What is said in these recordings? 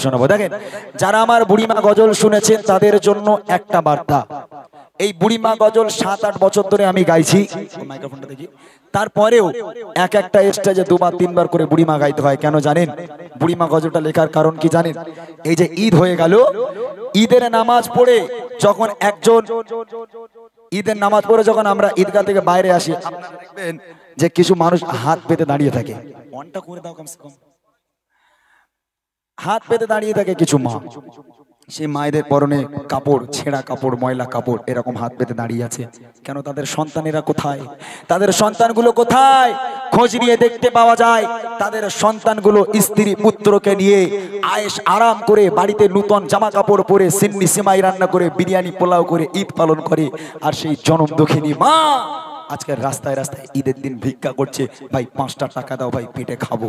শোনাবো। দেখেন, যারা আমার বুড়িমা গজল শুনেছেন তাদের জন্য একটা বার্তা। এই বুড়িমা গজল 7-8 বছর ধরে আমি গাইছি, মাইক্রোফোনটা দেখি। তারপরেও এক একটা স্টেজে 2-3 বার করে বুড়িমা গাইতে হয়। কেন জানেন? বুড়িমা গজলটা লেখার কারণ কি জানেন? এই যে ঈদ হয়ে গেল, ঈদের নামাজ পড়ে যখন ঈদের নামাজ পড়ে যখন আমরা ঈদগাহ থেকে বাইরে আসি, আপনারা দেখবেন যে কিছু মানুষ হাত পেতে দাঁড়িয়ে থাকে। অনটা করে দাও কমসে কম। হাত পেতে দাঁড়িয়ে থাকে কিছু মা। সেই মায়েদের পরনে কাপড়, ছেঁড়া কাপড়, ময়লা কাপড়, এরকম হাত পেতে দাঁড়িয়ে আছে। কেন? তাদের সন্তানেরা কোথায়? তাদের সন্তানগুলো কোথায়? খোঁজ নিয়ে দেখতে পাওয়া যায় তাদের সন্তানগুলো স্ত্রী পুত্রকে নিয়ে আয়েশ আরাম করে বাড়িতে নতুন জামা কাপড় পরে সিন্নি সিমাই রান্না করে বিরিয়ানি পোলাও করে ঈদ পালন করে। আর সেই জনম দুঃখিনী মা আজকে রাস্তায় রাস্তায় ঈদের দিন ভিক্ষা করছে, ভাই 5টা টাকা দাও ভাই পেটে খাবো।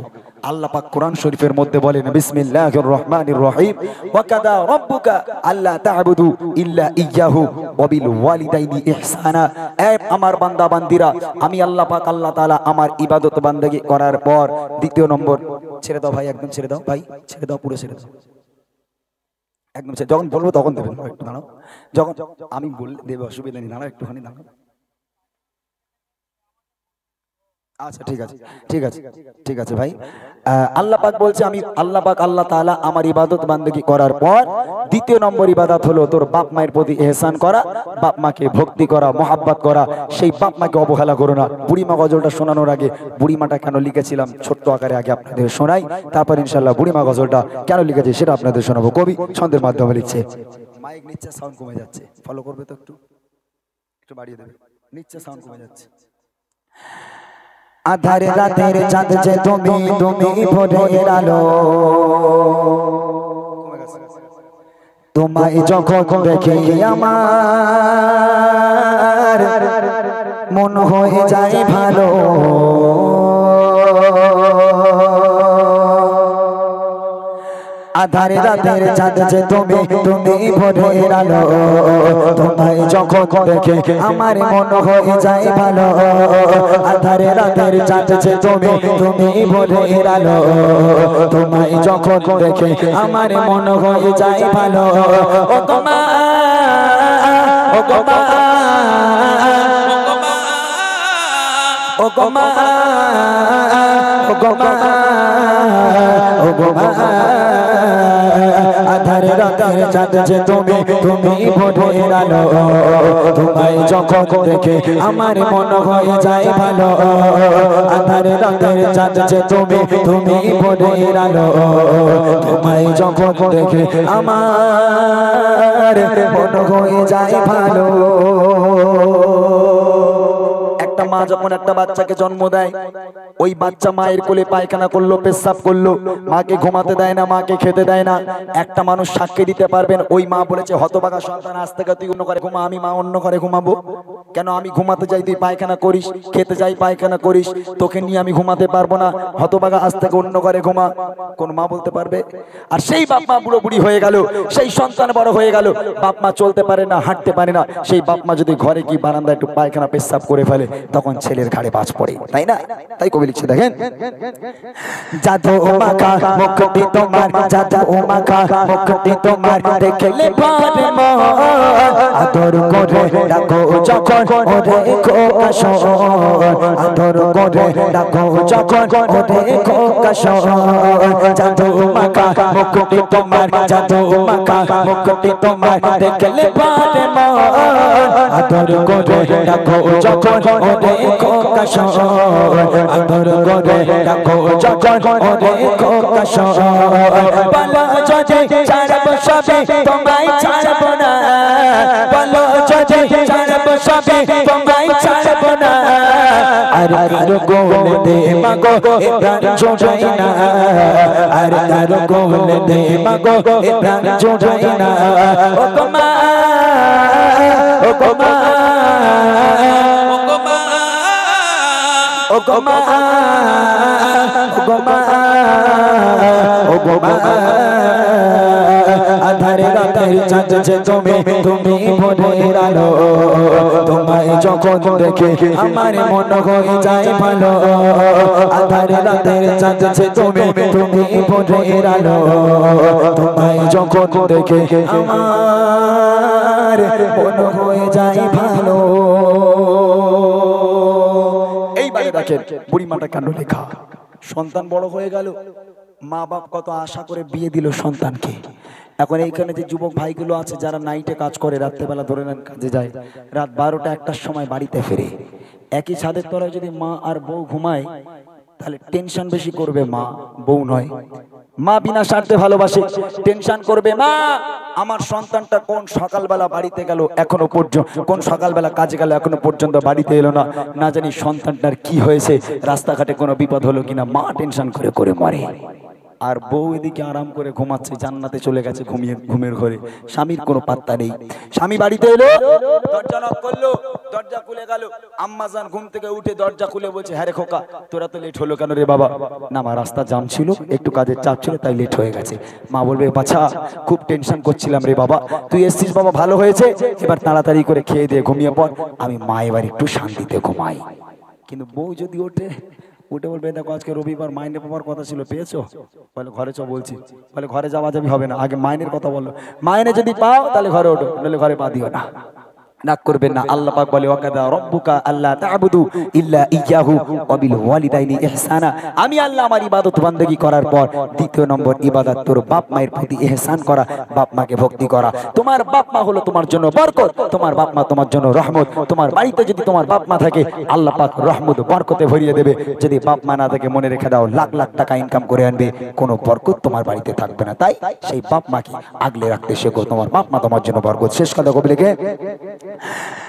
আল্লাহ পাক কোরআন শরীফের মধ্যে বলেন, বিসমিল্লাহির রহমানির রহিম, ওয়া কাদা রাব্বুকা আল্লা তা'বুদু ইল্লা ইয়্যাহু ওয়া বিল ওয়ালিদাইনি ইহসানা। এ আমার বান্দা বান্দিরা, আমি আল্লাহ পাক আল্লাহ তাআলা আমার ইবাদত বান্দেগি করার পর দ্বিতীয় নম্বর, ছেড়ে দাও ভাই, একদম ছেড়ে দাও ভাই, ছেড়ে দাও, পুরো ছেড়ে দাও, একদম ছেড়ে। যখন বলবো তখন দেবেন, একটু দাঁড়াও। যখন আমি বললে দেবে, অসুবিধা নেই, দাঁড়াও একটুখানি দাঁড়াও। আচ্ছা ঠিক আছে, ঠিক আছে, ঠিক আছে ভাই। আল্লাহ পাক বলছে, আমি আল্লাহ পাক আল্লাহ তাআলা আমার ইবাদত বান্দেগি করার পর দ্বিতীয় নম্বর ইবাদত হলো তোর বাপ মায়ের প্রতি ইহসান করা, বাপ মাকে ভক্তি করা, মহাব্বত করা। সেই বাপ মাকে অবহেলা করো না। বুড়িমা গজলটা শোনানোর আগে বুড়িমাটা কেন লিখেছিলাম ছোট্ট আকারে আগে আপনাদের শোনাই, তারপর ইনশাআল্লাহ বুড়িমা গজলটা কেন লিখেছি সেটা আপনাদের শোনাবো। কবি ছন্দের মাধ্যমে লিখছে। মাইক নিচে সাউন্ড কমে যাচ্ছে, ফলো করবে তো, একটু একটু বাড়িয়ে দেবে, নিচে সাউন্ড কমে যাচ্ছে। আধার রাতের চাঁদ যে তুমি, তুমি ভোরের আলো, তোমায় যখন দেখি আমার মন হয়ে যায় ভালো। আধার রাতের চাঁদ যে তুমি, তুমি ভোরের আলো, তোমায় যখন দেখে আমার মন হয়ে যায় ভালো। আধার রাতের চাঁদ যে তুমি, তুমি ভোরের আলো, তোমায় যখন দেখে আমার মন হয়ে যায় ভালো। ও তোমা, ও তোমা, ও গোমা, ও গোমা, ও গোমা। আধার রাতের চাঁদ যে তুমি, তুমি ভোরের আলো, তোমায় যখন দেখে আমার মন হয়ে যায় ভালো। আধার রাতের চাঁদ যে তুমি, তুমি ভোরের আলো, তোমায় যখন দেখে আমার মন হয়ে যায় ভালো। একটা মা যখন একটা বাচ্চাকে জন্ম দেয়, ওই বাচ্চা মায়ের কোলে পায়খানা করলো, পেশাব করলো, মাকে ঘুমাতে দেয় না, মাকে খেতে দেয় না। একটা মানুষ সাক্ষী দিতে পারবেন, ওই মা বলেছে, হতভাগা সন্তান, আজ থেকে তুই অন্য ঘরে ঘুমা, আমি মা অন্য ঘরে ঘুমাবো। কেন? আমি ঘুমাতে যাই তুই পায়খানা করিস, খেতে যাই পায়খানা করিস, তোকে নিয়ে আমি ঘুমাতে পারবো না, হতভাগা আজ থেকে অন্য ঘরে ঘুমা। কোন মা বলতে পারবে? আর সেই বাপ মা বুড়ো বুড়ি হয়ে গেল, সেই সন্তান বড় হয়ে গেল, বাপ মা চলতে পারে না, হাঁটতে পারে না। সেই বাপ মা যদি ঘরে কি বারান্দায় একটু পায়খানা পেশাব করে ফেলে, তখন ছেলের ঘাড়ে বাজ পড়ে, তাই না? তাই কবি লিখছে, দেখেন, জাদু মাখা মুখটি তোমার, জাদু মাখা মুখটি তোমার, দেখলে পারে মন, আদর করে রাখো যখন ওরে খোকা শোন, আদর করে রাখো যখন ওরে খোকা শোন। জাদু মাখা মুখটি তোমার, জাদু মাখা মুখটি তোমার, দেখলে পারে মন, আদর করে রাখো যখন ওরে খোকা শোন, আদর করে রাখো যখন ওরে খোকা শোন। বলো যদি ছাড়বো সবে তোমায় ছাড়বো না, বলো যদি ছাড়বো সবে তোমায় ছাড়বো না। আর কারো গোলে দে মাগো এ প্রাণ জোড়াই না, আর কারো গোলে দে মাগো এ প্রাণ জোড়াই না। ও গো মা, ও গো মা, ও গো মা, ও গো মা, ও গো মা। আধার রাতের চাঁদ যে তুমি, তুমি ভোরের আলো, তোমায় যখন দেখে আমার মন হয়ে যায় ভালো। আধার রাতের চাঁদ যে তুমি, তুমি ভোরের আলো, যখন দেখে আমার মন হয়ে যায় ভালো। এইবারে দেখেন বুড়িমাটা কাণ্ড লেখা। সন্তান বড় হয়ে গেল, মা বাপ কত আশা করে বিয়ে দিল সন্তানকে। এখন এইখানে যে যুবক ভাইগুলো আছে যারা নাইটে কাজ করে, রাত্রেবেলা ধরে নেন কাজে যায়, রাত 12টা 1টার সময় বাড়িতে ফেরে। একই ছাদের তলায় যদি মা আর বউ ঘুমায় তাহলে টেনশন বেশি করবে মা, বউ নয়। মা বিনা স্বার্থে ভালোবাসে, টেনশন করবে মা আমার সন্তানটা কোন সকালবেলা বাড়িতে গেল এখনো পর্যন্ত, কোন সকালবেলা কাজে গেল এখনো পর্যন্ত বাড়িতে এলো না, না জানি সন্তানটার কি হয়েছে, রাস্তাঘাটে কোনো বিপদ হলো কিনা, মা টেনশন করে করে মরে। আর বউ এদিকে আরাম করে ঘুমাচ্ছে, জান্নাতে চলে গেছে ঘুমের ঘরে, স্বামীর কোনো পাত্তা নেই। স্বামী বাড়িতে এলো, দরজা নক করলো, দরজা খুলে গেল। আম্মাজান ঘুম থেকে উঠে দরজা খুলে বলছে, হ্যাঁ রে খোকা তোরা তো লেট হলো কেন রে বাবা? না আমার রাস্তা জাম ছিল, একটু কাজের চাপ ছিল তাই লেট হয়ে গেছে। মা বলবে, বাছা খুব টেনশন করছিলাম রে বাবা, তুই এসছিস বাবা ভালো হয়েছে, এবার তাড়াতাড়ি করে খেয়ে দিয়ে ঘুমিয়ে পড়, আমি মা এবার একটু শান্তিতে ঘুমাই। কিন্তু বউ যদি ওঠে, উঠে বলবে, দেখো আজকে রবিবার মাইনে পাওয়ার কথা ছিল, পেয়েছো? বলে ঘরে চ বলছি। বলে ঘরে যাওয়া যাবি হবে না, আগে মাইনের কথা বলো, মাইনে যদি পাও তাহলে ঘরে ওঠো, নাহলে ঘরে পা দিও না। না করবেন না। আল্লাহ পাক বলে, ওয়াকাদা রব্বুকা আল্লা তা'বুদু ইল্লা ইয়্যাহু ওয়া বিল ওয়ালিদাইনি ইহসানা। আমি আল্লাহ আমার ইবাদত বান্দেগী করার পর দ্বিতীয় নম্বর ইবাদত তোর বাপ মায়ের প্রতি ইহসান করা, বাপ মাকে ভক্তি করা। তোমার বাপ মা হলো তোমার জন্য বরকত, তোমার বাপ মা তোমার জন্য রহমত। তোমার বাড়িতে যদি তোমার বাপ মা থাকে আল্লাহ পাক রহমত বরকতে ভরিয়ে দেবে। যদি বাপ মা না থাকে মনে রেখে দাও, লাখ লাখ টাকা ইনকাম করে আনবে, কোনো বরকত তোমার বাড়িতে থাকবে না। তাই সেই বাপ মাকে আগলে রাখতে শেখো, তোমার বাপ মা তোমার জন্য বরকত। শেষ কথা কবি লেখে,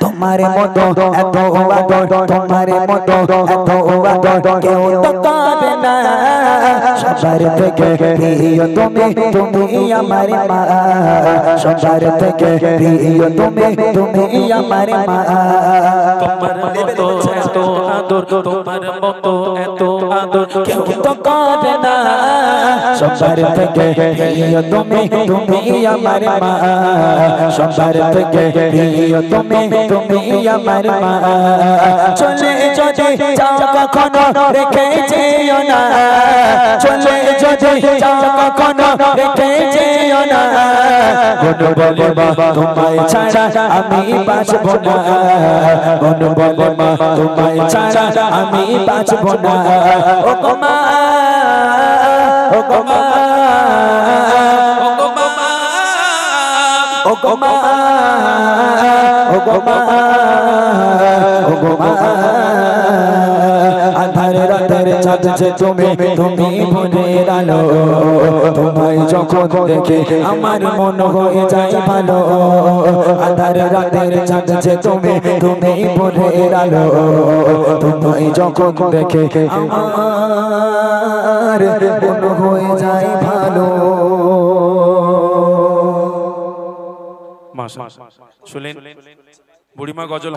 তোমারে মতো এত আদর, তোমারে মতো এত আদর কেউ তো করে না, সবার থেকে প্রিয় তুমি, তুমি আমার মা, সবার থেকে প্রিয় তুমি, তুমি আমার মা। তোমার মতো এত আদর, তোমার মতো এত আদর কেউ তো করে না, সবার থেকে প্রিয় তুমি, তুমি আমার মা, সবার থেকে প্রিয় তুমি, তুমি আমার মা। চলে যদি যাও কখনো রেখে যেও না, চলে যদি যাও কখনো রেখে যেও না, বলো বলে মা তোমায় ছাড়া আমি বাঁচব না, বলো বলে মা তোমায় ছাড়া আমি বাঁচব না। ও গো মা, ও গো মা, ও গো মা, ও গো মা, ও গো মা। আধার রাতের চাঁদ যে তুমি, তুমি ভোরের আলো, তোমায় যখন দেখে আমার মন হয়ে যায় ভালো। আধার রাতের চাঁদ যে তুমি, তুমি ভোরের আলো, তোমায় যখন দেখে আমার মন হয়ে যায় ভালো। মাশাআল্লাহ। শুনলেন বুড়িমা গজল।